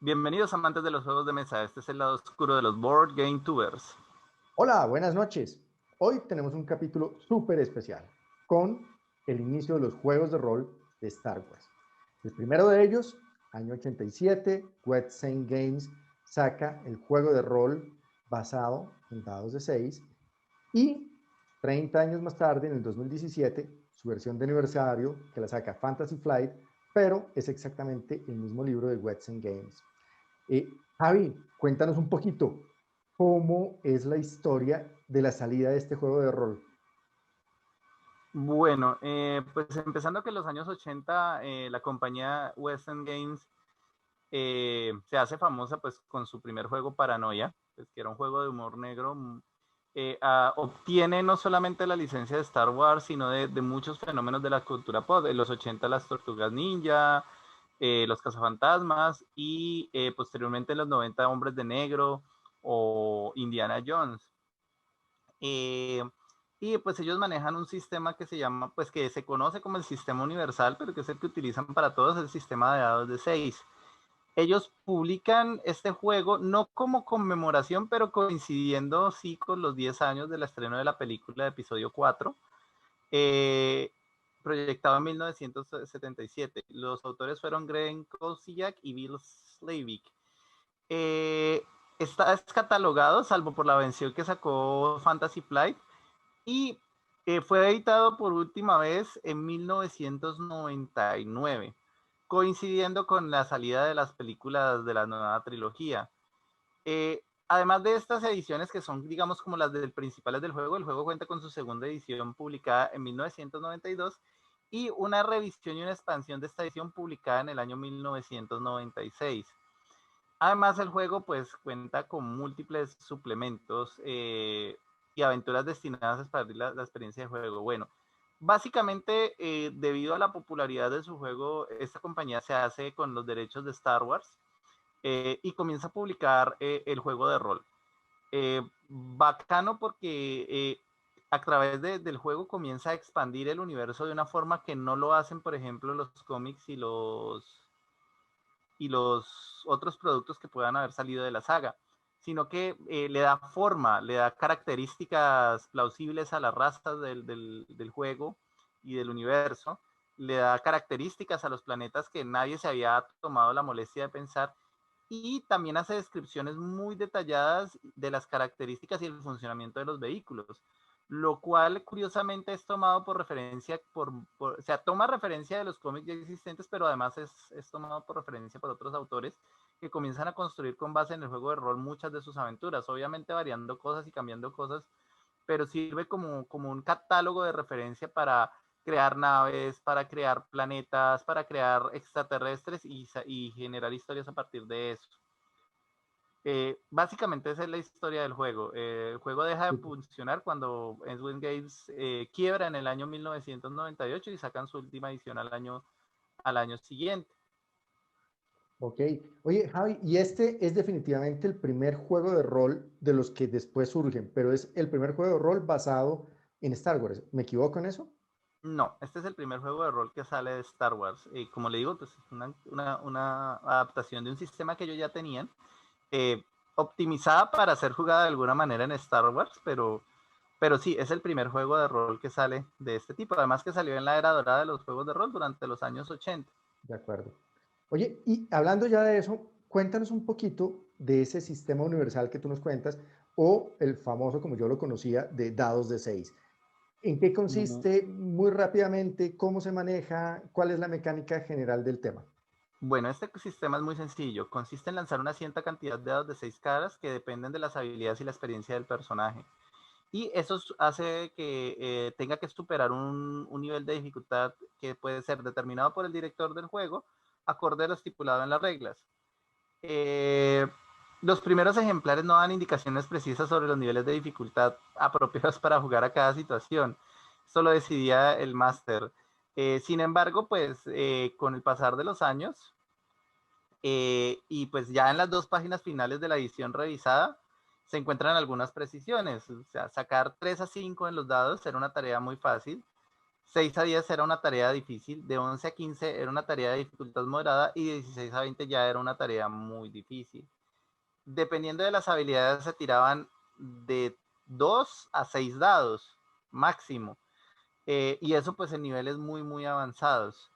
Bienvenidos amantes de los juegos de mesa, este es el lado oscuro de los Board Game Tubers. Hola, buenas noches. Hoy tenemos un capítulo súper especial con el inicio de los juegos de rol de Star Wars. El primero de ellos, año 87, Wet Games saca el juego de rol basado en dados de 6 y 30 años más tarde, en el 2017, su versión de aniversario que la saca Fantasy Flight, pero es exactamente el mismo libro de Wet Games. Javi, cuéntanos un poquito cómo es la historia de la salida de este juego de rol. Bueno, pues empezando que en los años 80 la compañía Western Games se hace famosa pues con su primer juego Paranoia, pues, que era un juego de humor negro. Obtiene no solamente la licencia de Star Wars, sino de muchos fenómenos de la cultura pop. En los 80 las Tortugas Ninja, los Cazafantasmas y posteriormente en los 90 Hombres de Negro o Indiana Jones. Eh, y pues ellos manejan un sistema que se llama, pues que se conoce como el sistema universal, pero que es el que utilizan para todos, el sistema de dados de 6. Ellos publican este juego no como conmemoración, pero coincidiendo sí con los 10 años del estreno de la película de episodio 4, eh, proyectado en 1977. Los autores fueron Greg Kosiak y Bill Slavik. Eh, Está descatalogado, salvo por la versión que sacó Fantasy Flight, y fue editado por última vez en 1999, coincidiendo con la salida de las películas de la nueva trilogía. Además de estas ediciones que son, digamos, como las del principales del juego, el juego cuenta con su segunda edición publicada en 1992 y una revisión y una expansión de esta edición publicada en el año 1996. Además, el juego pues cuenta con múltiples suplementos y aventuras destinadas a expandir la experiencia de juego. Bueno, básicamente, debido a la popularidad de su juego, esta compañía se hace con los derechos de Star Wars y comienza a publicar el juego de rol. Bacano porque a través del juego comienza a expandir el universo de una forma que no lo hacen, por ejemplo, los cómics y los otros productos que puedan haber salido de la saga, sino que le da forma, le da características plausibles a las razas del juego y del universo, le da características a los planetas que nadie se había tomado la molestia de pensar, y también hace descripciones muy detalladas de las características y el funcionamiento de los vehículos, lo cual curiosamente es tomado por referencia, o sea, toma referencia de los cómics ya existentes, pero además es tomado por referencia por otros autores que comienzan a construir con base en el juego de rol muchas de sus aventuras, obviamente variando cosas y cambiando cosas, pero sirve como un catálogo de referencia para crear naves, para crear planetas, para crear extraterrestres y generar historias a partir de eso. Básicamente esa es la historia del juego. El juego deja de funcionar cuando Edwin Games quiebra en el año 1998 y sacan su última edición al año siguiente. Ok. Oye, Javi, y este es definitivamente el primer juego de rol de los que después surgen, pero es el primer juego de rol basado en Star Wars. ¿Me equivoco en eso? No, este es el primer juego de rol que sale de Star Wars. Como le digo, pues es una adaptación de un sistema que ellos ya tenían, eh, optimizada para ser jugada de alguna manera en Star Wars, pero sí, es el primer juego de rol que sale de este tipo. Además que salió en la era dorada de los juegos de rol durante los años 80. De acuerdo. Oye, y hablando ya de eso, cuéntanos un poquito de ese sistema universal que tú nos cuentas o el famoso, como yo lo conocía, de dados de 6. ¿En qué consiste muy rápidamente? ¿Cómo se maneja? ¿Cuál es la mecánica general del tema? Bueno, este sistema es muy sencillo. Consiste en lanzar una cierta cantidad de dados de 6 caras que dependen de las habilidades y la experiencia del personaje. Y eso hace que tenga que superar un nivel de dificultad que puede ser determinado por el director del juego, acorde a lo estipulado en las reglas. Eh, los primeros ejemplares no dan indicaciones precisas sobre los niveles de dificultad apropiados para jugar a cada situación. Esto lo decidía el máster. Sin embargo, pues con el pasar de los años y pues ya en las dos páginas finales de la edición revisada se encuentran algunas precisiones. O sea, sacar 3 a 5 en los dados era una tarea muy fácil. 6 a 10 era una tarea difícil, de 11 a 15 era una tarea de dificultad moderada y de 16 a 20 ya era una tarea muy difícil. Dependiendo de las habilidades se tiraban de 2 a 6 dados máximo. Y eso pues en niveles muy, muy avanzados.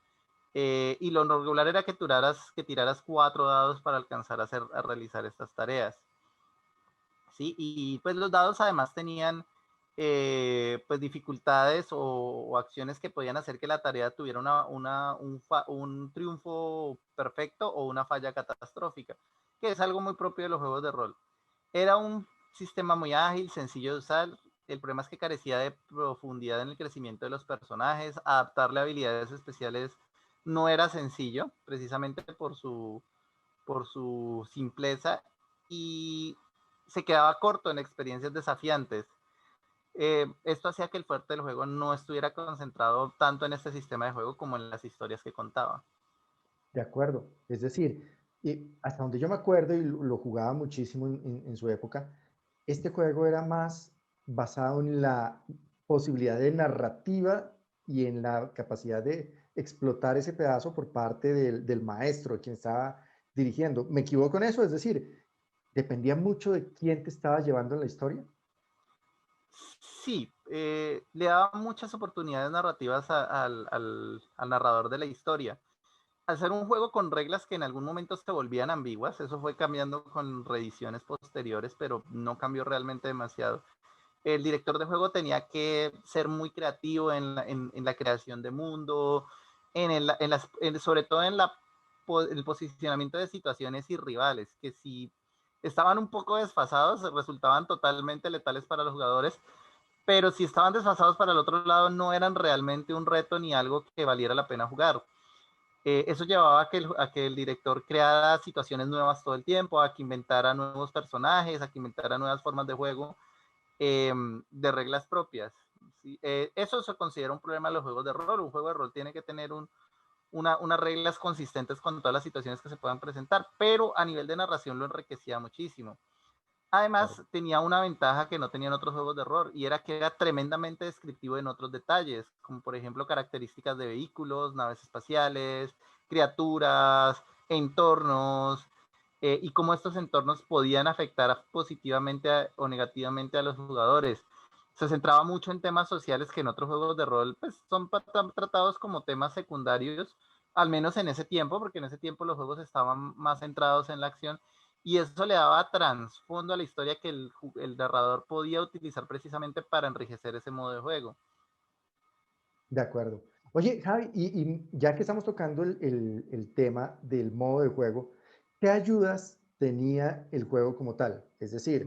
Y lo regular era que tiraras 4 dados para alcanzar a realizar estas tareas. ¿Sí? Y pues los dados además tenían pues dificultades o acciones que podían hacer que la tarea tuviera un triunfo perfecto o una falla catastrófica, que es algo muy propio de los juegos de rol. Era un sistema muy ágil, sencillo de usar. El problema es que carecía de profundidad en el crecimiento de los personajes. Adaptarle habilidades especiales no era sencillo, precisamente por su simpleza, y se quedaba corto en experiencias desafiantes. Esto hacía que el fuerte del juego no estuviera concentrado tanto en este sistema de juego como en las historias que contaba. De acuerdo. Es decir, hasta donde yo me acuerdo y lo jugaba muchísimo en su época, este juego era más basado en la posibilidad de narrativa y en la capacidad de explotar ese pedazo por parte del maestro, quien estaba dirigiendo. ¿Me equivoco en eso? Es decir, ¿dependía mucho de quién te estaba llevando en la historia? Sí, le daba muchas oportunidades narrativas al narrador de la historia. Al ser un juego con reglas que en algún momento se volvían ambiguas, eso fue cambiando con reediciones posteriores, pero no cambió realmente demasiado. El director de juego tenía que ser muy creativo en la creación de mundo, sobre todo el posicionamiento de situaciones y rivales, que si estaban un poco desfasados, resultaban totalmente letales para los jugadores, pero si estaban desfasados para el otro lado, no eran realmente un reto ni algo que valiera la pena jugar. Eso llevaba a que el director creara situaciones nuevas todo el tiempo, a que inventara nuevos personajes, a que inventara nuevas formas de juego, de reglas propias. ¿Sí? Eso se considera un problema de los juegos de rol. Un juego de rol tiene que tener unas reglas consistentes con todas las situaciones que se puedan presentar, pero a nivel de narración lo enriquecía muchísimo. Claro. Además, tenía una ventaja que no tenían otros juegos de rol, y era que era tremendamente descriptivo en otros detalles, como por ejemplo características de vehículos, naves espaciales, criaturas, entornos, y cómo estos entornos podían afectar positivamente o negativamente a los jugadores. Se centraba mucho en temas sociales que en otros juegos de rol pues, son tratados como temas secundarios, al menos en ese tiempo, porque en ese tiempo los juegos estaban más centrados en la acción, y eso le daba trasfondo a la historia que el narrador podía utilizar precisamente para enriquecer ese modo de juego. De acuerdo. Oye, Javi, y ya que estamos tocando el tema del modo de juego, ¿qué ayudas tenía el juego como tal? Es decir,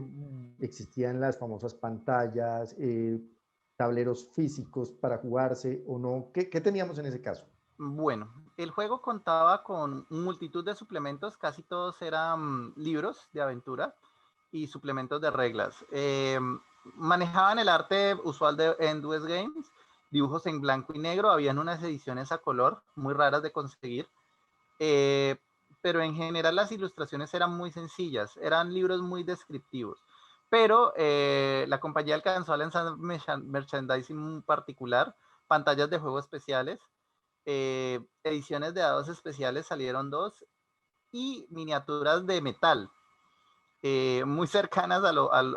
¿existían las famosas pantallas, tableros físicos para jugarse o no? ¿Qué teníamos en ese caso? Bueno, el juego contaba con multitud de suplementos, casi todos eran libros de aventura y suplementos de reglas. Manejaban el arte usual de Endless Games, dibujos en blanco y negro, habían unas ediciones a color muy raras de conseguir, eh, pero en general las ilustraciones eran muy sencillas, eran libros muy descriptivos. Pero la compañía alcanzó a lanzar merchandising particular, pantallas de juego especiales, ediciones de dados especiales salieron 2, y miniaturas de metal, muy cercanas a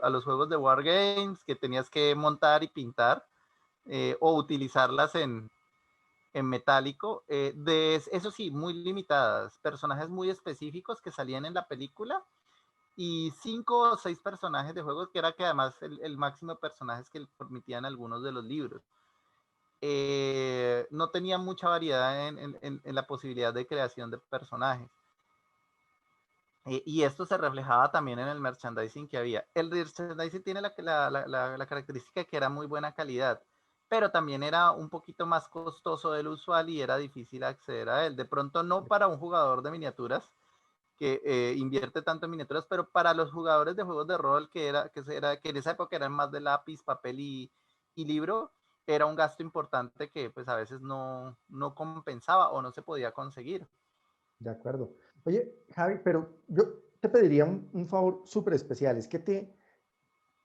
los juegos de Wargames, que tenías que montar y pintar, o utilizarlas en metálico, eso sí, muy limitadas, personajes muy específicos que salían en la película, y 5 o 6 personajes de juegos, que era que además el máximo de personajes que permitían algunos de los libros. No tenía mucha variedad en la posibilidad de creación de personajes. Y esto se reflejaba también en el merchandising que había. El merchandising tiene la característica que era muy buena calidad, pero también era un poquito más costoso del usual y era difícil acceder a él. De pronto no para un jugador de miniaturas que invierte tanto en miniaturas, pero para los jugadores de juegos de rol que en esa época eran más de lápiz, papel y libro, era un gasto importante que pues a veces no compensaba o no se podía conseguir. De acuerdo. Oye, Javi, pero yo te pediría un favor súper especial, es que te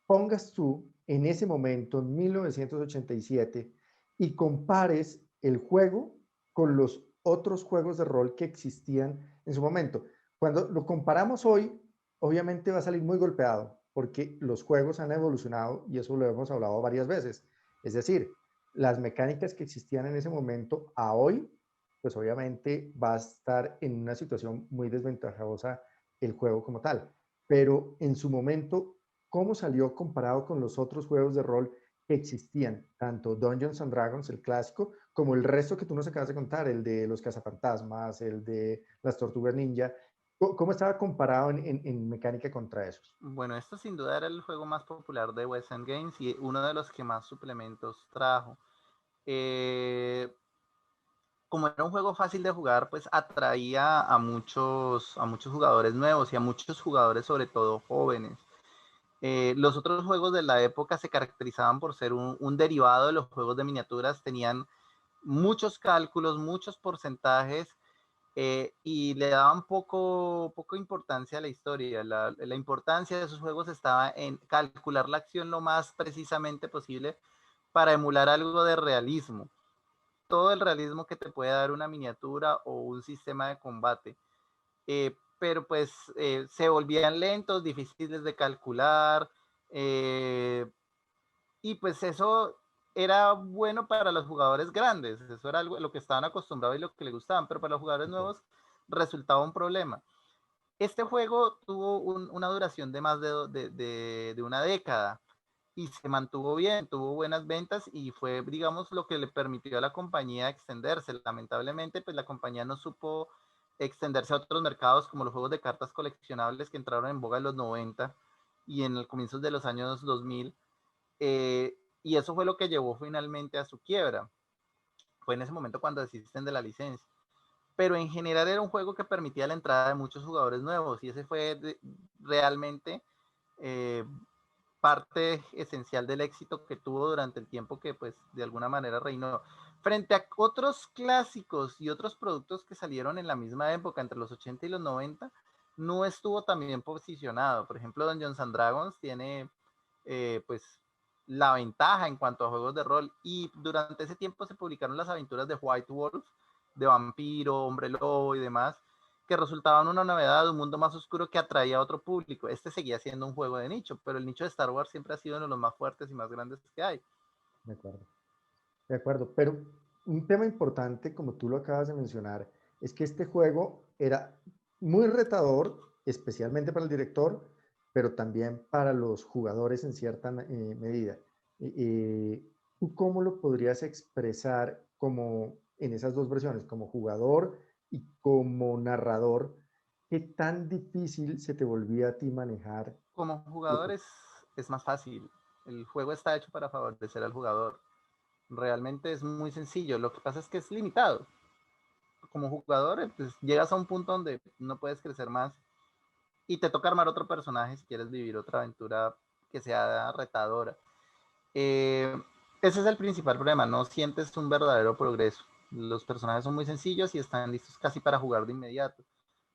pongas tú en ese momento, en 1987, y compares el juego con los otros juegos de rol que existían en su momento. Cuando lo comparamos hoy, obviamente va a salir muy golpeado, porque los juegos han evolucionado y eso lo hemos hablado varias veces. Es decir, las mecánicas que existían en ese momento a hoy, pues obviamente va a estar en una situación muy desventajosa el juego como tal. Pero en su momento, ¿cómo salió comparado con los otros juegos de rol que existían? Tanto Dungeons and Dragons, el clásico, como el resto que tú nos acabas de contar, el de los cazafantasmas, el de las tortugas ninja. ¿Cómo estaba comparado en mecánica contra esos? Bueno, esto sin duda era el juego más popular de West End Games y uno de los que más suplementos trajo. Como era un juego fácil de jugar, pues atraía a muchos jugadores nuevos y a muchos jugadores sobre todo jóvenes. Los otros juegos de la época se caracterizaban por ser un derivado de los juegos de miniaturas, tenían muchos cálculos, muchos porcentajes y le daban poco importancia a la historia. La importancia de esos juegos estaba en calcular la acción lo más precisamente posible para emular algo de realismo. Todo el realismo que te puede dar una miniatura o un sistema de combate. Pero pues se volvían lentos, difíciles de calcular, y pues eso era bueno para los jugadores grandes, eso era algo, lo que estaban acostumbrados y lo que les gustaban, pero para los jugadores Okay. nuevos resultaba un problema. Este juego tuvo una duración de más de una década y se mantuvo bien, tuvo buenas ventas y fue, digamos, lo que le permitió a la compañía extenderse. Lamentablemente, pues la compañía no supo extenderse a otros mercados como los juegos de cartas coleccionables que entraron en boga en los 90 y en el comienzo de los años 2000. Y eso fue lo que llevó finalmente a su quiebra. Fue en ese momento cuando desisten de la licencia. Pero en general era un juego que permitía la entrada de muchos jugadores nuevos y ese fue realmente eh, parte esencial del éxito que tuvo durante el tiempo que pues de alguna manera reinó. Frente a otros clásicos y otros productos que salieron en la misma época, entre los 80 y los 90, no estuvo tan bien posicionado. Por ejemplo, Dungeons and Dragons tiene pues la ventaja en cuanto a juegos de rol y durante ese tiempo se publicaron las aventuras de White Wolf, de vampiro, hombre lobo y demás, que resultaban una novedad de un mundo más oscuro que atraía a otro público. Este seguía siendo un juego de nicho, pero el nicho de Star Wars siempre ha sido uno de los más fuertes y más grandes que hay. De acuerdo. De acuerdo, pero un tema importante, como tú lo acabas de mencionar, es que este juego era muy retador, especialmente para el director, pero también para los jugadores en cierta medida. ¿Tú cómo lo podrías expresar como en esas dos versiones, como jugador y como narrador? ¿Qué tan difícil se te volvía a ti manejar? Como jugadores es más fácil. El juego está hecho para favorecer al jugador. Realmente es muy sencillo. Lo que pasa es que es limitado. Como jugador, pues, llegas a un punto donde no puedes crecer más y te toca armar otro personaje si quieres vivir otra aventura que sea retadora. Eh, Ese es el principal problema, no sientes un verdadero progreso. Los personajes son muy sencillos y están listos casi para jugar de inmediato,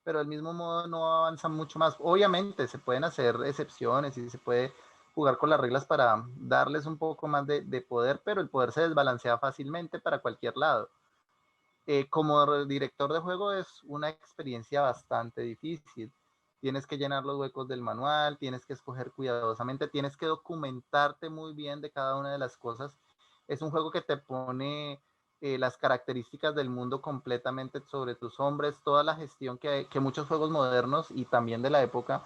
pero del mismo modo no avanzan mucho más. Obviamente se pueden hacer excepciones y se puede jugar con las reglas para darles un poco más de poder, pero el poder se desbalancea fácilmente para cualquier lado. Como director de juego es una experiencia bastante difícil. Tienes que llenar los huecos del manual, tienes que escoger cuidadosamente, tienes que documentarte muy bien de cada una de las cosas. Es un juego que te pone las características del mundo completamente sobre tus hombres, toda la gestión que muchos juegos modernos y también de la época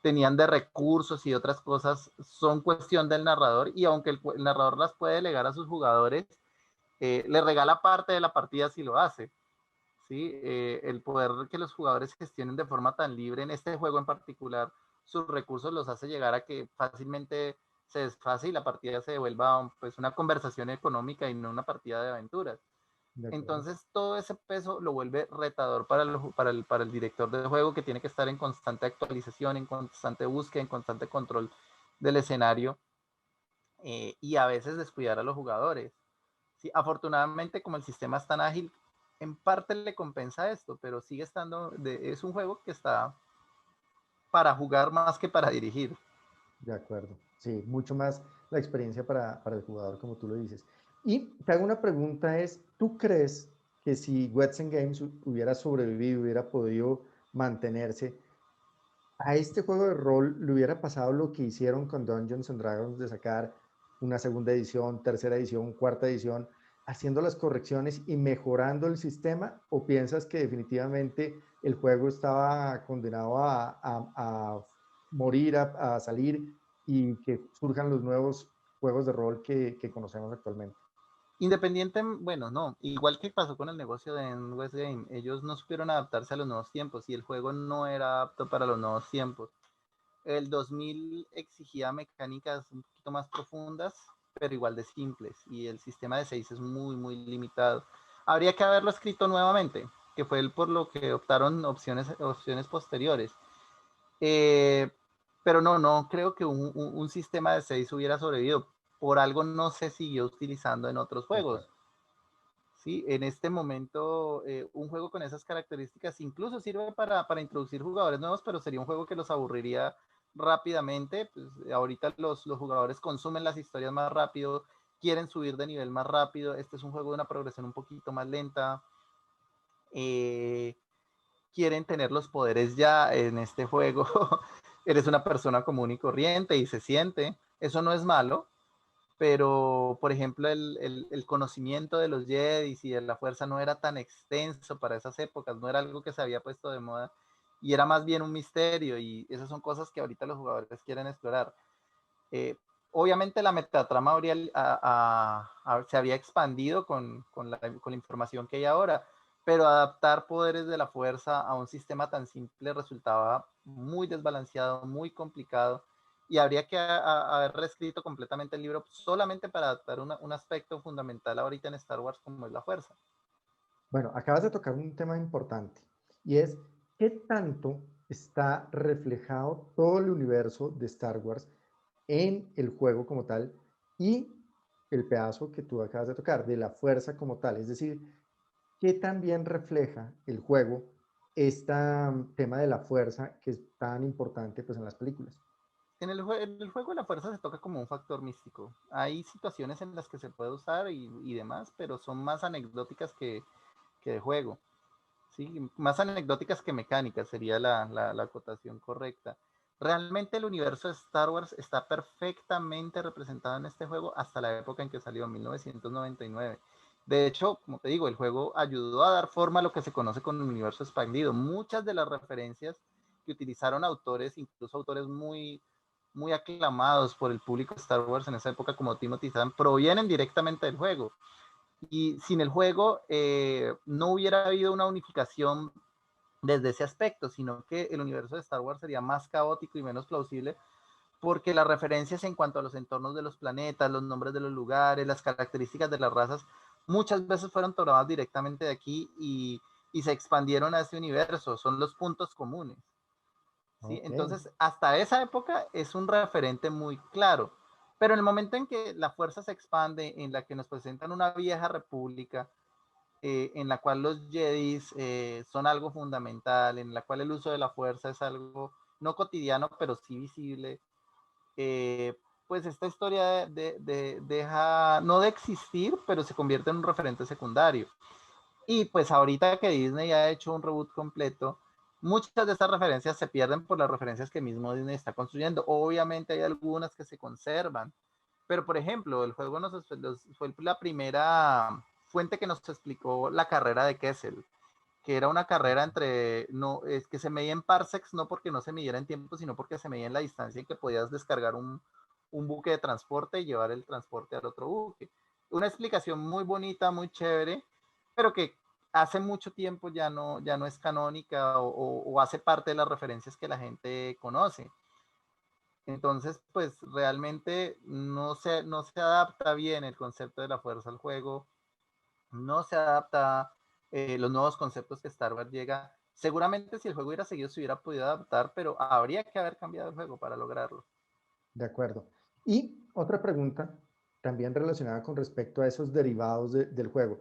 tenían de recursos y otras cosas, son cuestión del narrador y aunque el narrador las puede delegar a sus jugadores, le regala parte de la partida si lo hace. ¿Sí? El poder que los jugadores gestionen de forma tan libre en este juego en particular sus recursos los hace llegar a que fácilmente se desfase y la partida se devuelva pues, una conversación económica y no una partida de aventuras. De acuerdo. Entonces todo ese peso lo vuelve retador para el director de juego que tiene que estar en constante actualización, en constante búsqueda, en constante control del escenario y a veces descuidar a los jugadores. Sí, afortunadamente, como el sistema es tan ágil, en parte le compensa esto, pero sigue estando, es un juego que está para jugar más que para dirigir. De acuerdo. Sí, mucho más la experiencia para el jugador, como tú lo dices. Y te hago una pregunta es, ¿tú crees que si Western Games hubiera sobrevivido, hubiera podido mantenerse, a este juego de rol le hubiera pasado lo que hicieron con Dungeons and Dragons de sacar una segunda edición, tercera edición, cuarta edición, haciendo las correcciones y mejorando el sistema? ¿O piensas que definitivamente el juego estaba condenado a morir, a salir y que surjan los nuevos juegos de rol que conocemos actualmente? Independiente, bueno, no, igual que pasó con el negocio de West Game, ellos no supieron adaptarse a los nuevos tiempos y el juego no era apto para los nuevos tiempos. El 2000 exigía mecánicas un poquito más profundas, pero igual de simples, y el sistema de 6 es muy, muy limitado. Habría que haberlo escrito nuevamente, que fue por lo que optaron opciones posteriores. Eh, pero no creo que un sistema de 6 hubiera sobrevivido. Por algo no se siguió utilizando en otros De juegos. acuerdo. Sí, en este momento un juego con esas características incluso sirve para introducir jugadores nuevos, pero sería un juego que los aburriría rápidamente. Pues, ahorita los jugadores consumen las historias más rápido, quieren subir de nivel más rápido. Este es un juego de una progresión un poquito más lenta. Eh, quieren tener los poderes ya en este juego. Eres una persona común y corriente y se siente. Eso no es malo, pero por ejemplo el conocimiento de los Jedi y de la fuerza no era tan extenso para esas épocas, no era algo que se había puesto de moda y era más bien un misterio, y esas son cosas que ahorita los jugadores quieren explorar. Eh, Obviamente la metatrama se había expandido con la información que hay ahora, pero adaptar poderes de la fuerza a un sistema tan simple resultaba muy desbalanceado, muy complicado, y habría que haber reescrito completamente el libro solamente para adaptar un aspecto fundamental ahorita en Star Wars como es la fuerza. Bueno, acabas de tocar un tema importante y es qué tanto está reflejado todo el universo de Star Wars en el juego como tal y el pedazo que tú acabas de tocar de la fuerza como tal. Es decir, qué también refleja el juego este tema de la fuerza que es tan importante pues en las películas. En el juego la fuerza se toca como un factor místico. Hay situaciones en las que se puede usar y demás, pero son más anecdóticas que de juego. ¿Sí? Más anecdóticas que mecánicas sería la acotación correcta. Realmente el universo de Star Wars está perfectamente representado en este juego hasta la época en que salió, 1999. De hecho, como te digo, el juego ayudó a dar forma a lo que se conoce como el universo expandido. Muchas de las referencias que utilizaron autores, incluso autores muy aclamados por el público de Star Wars en esa época, como Timothy Zahn, provienen directamente del juego. Y sin el juego no hubiera habido una unificación desde ese aspecto, sino que el universo de Star Wars sería más caótico y menos plausible, porque las referencias en cuanto a los entornos de los planetas, los nombres de los lugares, las características de las razas, muchas veces fueron tomadas directamente de aquí y se expandieron a ese universo, son los puntos comunes. ¿Sí? Ok, Entonces, hasta esa época es un referente muy claro. Pero en el momento en que la fuerza se expande, en la que nos presentan una vieja república, en la cual los Jedis son algo fundamental, en la cual el uso de la fuerza es algo no cotidiano, pero sí visible, pues esta historia deja no de existir, pero se convierte en un referente secundario. Y pues ahorita que Disney ha hecho un reboot completo, muchas de estas referencias se pierden por las referencias que mismo Disney está construyendo. Obviamente hay algunas que se conservan, pero por ejemplo, el juego fue la primera fuente que nos explicó la carrera de Kessel, que era una carrera entre, no, es que se medía en parsecs, no porque no se midiera en tiempo, sino porque se medía en la distancia en que podías descargar un buque de transporte y llevar el transporte al otro buque. Una explicación muy bonita, muy chévere, pero que hace mucho tiempo ya no es canónica o hace parte de las referencias que la gente conoce. Entonces, pues realmente no se adapta bien el concepto de la fuerza al juego, no se adapta los nuevos conceptos que Star Wars llega. Seguramente si el juego hubiera seguido se hubiera podido adaptar, pero habría que haber cambiado el juego para lograrlo. de acuerdo. Y otra pregunta también relacionada con respecto a esos derivados del juego.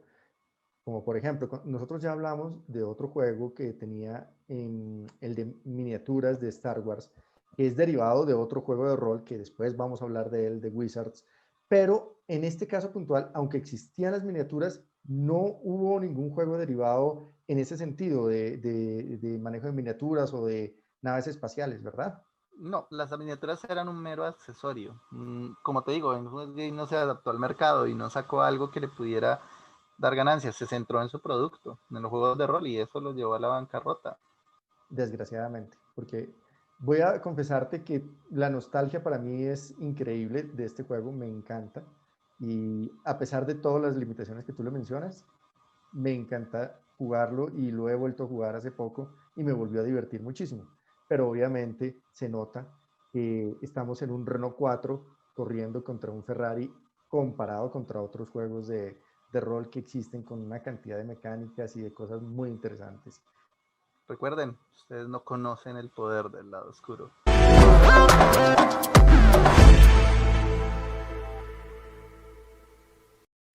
Como por ejemplo, nosotros ya hablamos de otro juego que tenía el de miniaturas de Star Wars, que es derivado de otro juego de rol que después vamos a hablar de él, de Wizards, pero en este caso puntual, aunque existían las miniaturas, no hubo ningún juego derivado en ese sentido de manejo de miniaturas o de naves espaciales, ¿verdad? No, las miniaturas eran un mero accesorio. Como te digo, Game no se adaptó al mercado y no sacó algo que le pudiera dar ganancias. Se centró en su producto, en los juegos de rol, y eso lo llevó a la bancarrota. Desgraciadamente, porque voy a confesarte que la nostalgia para mí es increíble de este juego, me encanta. Y a pesar de todas las limitaciones que tú le mencionas, me encanta jugarlo y lo he vuelto a jugar hace poco y me volvió a divertir muchísimo. Pero obviamente se nota que estamos en un Renault 4 corriendo contra un Ferrari comparado contra otros juegos de rol que existen con una cantidad de mecánicas y de cosas muy interesantes. Recuerden, ustedes no conocen el poder del lado oscuro.